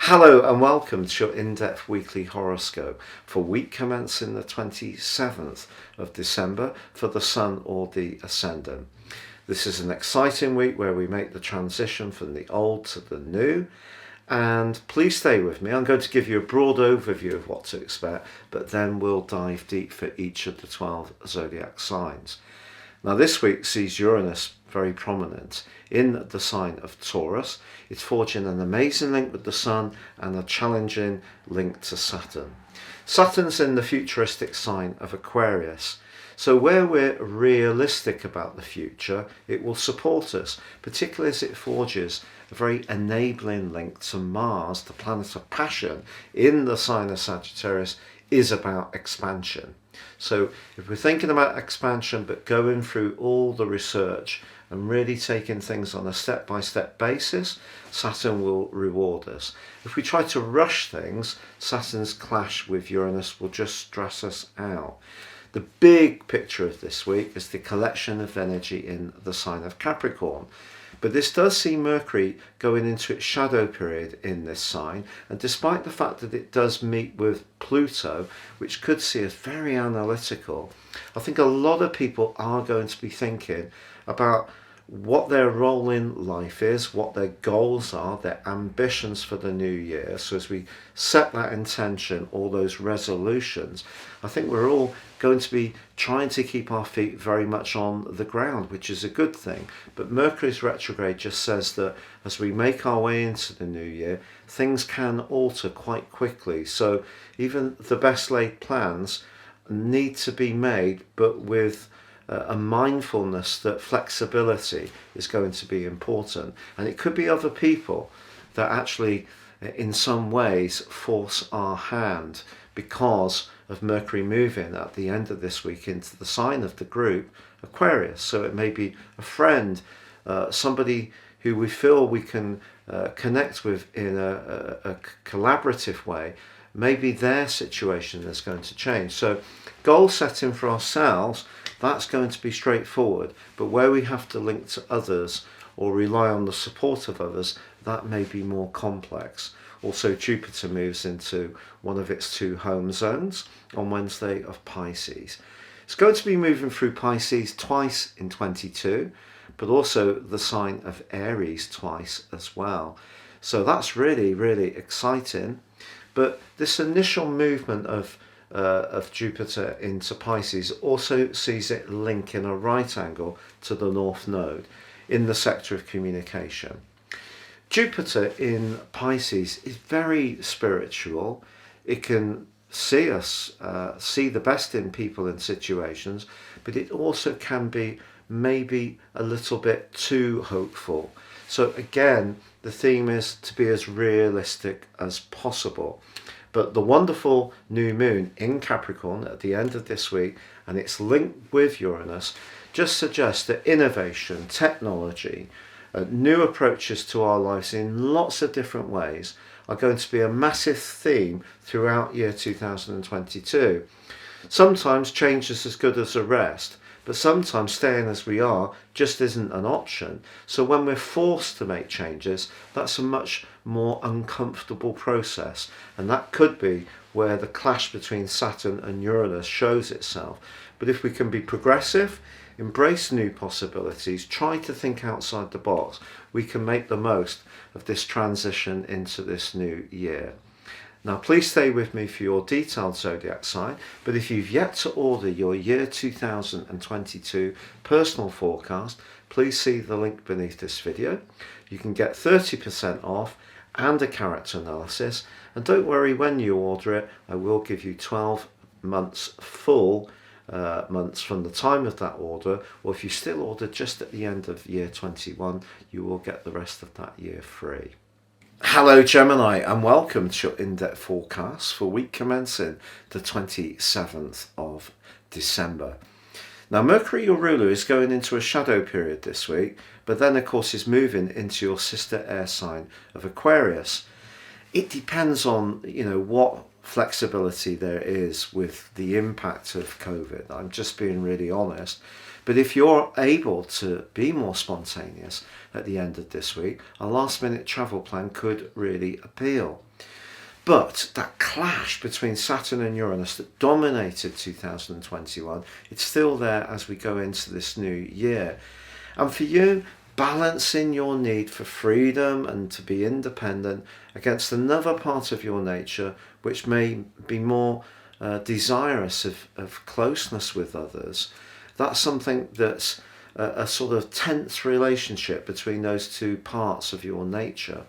Hello and welcome to your in-depth weekly horoscope for week commencing the 27th of December for the Sun or the Ascendant. This is an exciting week where we make the transition from the old to the new. And please stay with me. I'm going to give you a broad overview of what to expect, but then we'll dive deep for each of the 12 zodiac signs. Now this week sees Uranus very prominent in the sign of Taurus. It's forging an amazing link with the Sun and a challenging link to Saturn. Saturn's in the futuristic sign of Aquarius. So where we're realistic about the future, it will support us, particularly as it forges a very enabling link to Mars, the planet of passion, in the sign of Sagittarius, is about expansion. So if we're thinking about expansion but going through all the research and really taking things on a step-by-step basis, Saturn will reward us. If we try to rush things, Saturn's clash with Uranus will just stress us out. The big picture of this week is the collection of energy in the sign of Capricorn. But this does see Mercury going into its shadow period in this sign, and despite the fact that it does meet with Pluto, which could see us very analytical, I think a lot of people are going to be thinking about what their role in life is, what their goals are, their ambitions for the new year. So as we set that intention, all those resolutions, I think we're all going to be trying to keep our feet very much on the ground, which is a good thing. But Mercury's retrograde just says that as we make our way into the new year, things can alter quite quickly. So even the best laid plans need to be made, but with a mindfulness that flexibility is going to be important. And it could be other people that actually in some ways force our hand because of Mercury moving at the end of this week into the sign of the group Aquarius. So it may be a friend, somebody who we feel we can connect with in a collaborative way. Maybe their situation is going to change. So goal setting for ourselves, that's going to be straightforward, but where we have to link to others or rely on the support of others, that may be more complex. Also, Jupiter moves into one of its two home zones on Wednesday of Pisces. It's going to be moving through Pisces twice in 22, but also the sign of Aries twice as well. So that's really, really exciting. But this initial movement of Jupiter into Pisces also sees it link in a right angle to the North Node in the sector of communication. Jupiter in Pisces is very spiritual. It can see us, see the best in people and situations, but it also can be maybe a little bit too hopeful. So again, the theme is to be as realistic as possible. But the wonderful new moon in Capricorn at the end of this week and its link with Uranus just suggests that innovation, technology, new approaches to our lives in lots of different ways are going to be a massive theme throughout year 2022. Sometimes change is as good as a rest, but sometimes staying as we are just isn't an option. So when we're forced to make changes, that's a much more uncomfortable process. And that could be where the clash between Saturn and Uranus shows itself. But if we can be progressive, embrace new possibilities, try to think outside the box, we can make the most of this transition into this new year. Now please stay with me for your detailed zodiac sign, but if you've yet to order your year 2022 personal forecast, please see the link beneath this video. You can get 30% off and a character analysis, and don't worry, when you order it, I will give you 12 months full months from the time of that order, or if you still order just at the end of year 21, you will get the rest of that year free. Hello Gemini and welcome to your in-depth forecast for week commencing the 27th of December. Now Mercury, your ruler, is going into a shadow period this week, but then of course is moving into your sister air sign of Aquarius. It depends on what flexibility there is with the impact of COVID. I'm just being really honest. But if you're able to be more spontaneous at the end of this week, a last minute travel plan could really appeal. But that clash between Saturn and Uranus that dominated 2021, it's still there as we go into this new year. And for you, balancing your need for freedom and to be independent against another part of your nature which may be more desirous of closeness with others, that's something that's a sort of tense relationship between those two parts of your nature.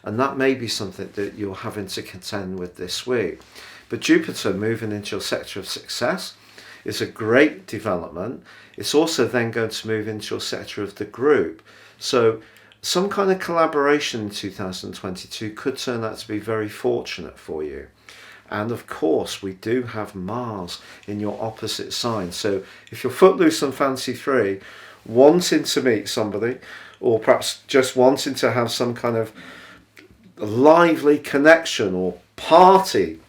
And that may be something that you're having to contend with this week. But Jupiter moving into your sector of success is a great development. It's also then going to move into your sector of the group. So some kind of collaboration in 2022 could turn out to be very fortunate for you. And of course, we do have Mars in your opposite sign. So if you're footloose and fancy free, wanting to meet somebody, or perhaps just wanting to have some kind of lively connection or party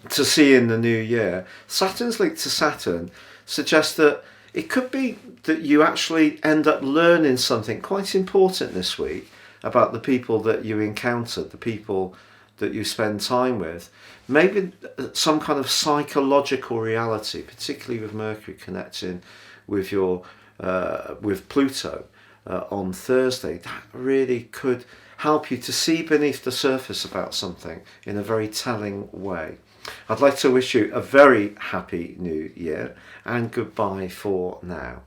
to see in the new year, Saturn's link to Saturn suggests that it could be that you actually end up learning something quite important this week about the people that you encounter, the people that you spend time with. Maybe some kind of psychological reality, particularly with Mercury connecting with your with Pluto on Thursday. That really could help you to see beneath the surface about something in a very telling way. I'd like to wish you a very happy new year, and goodbye for now.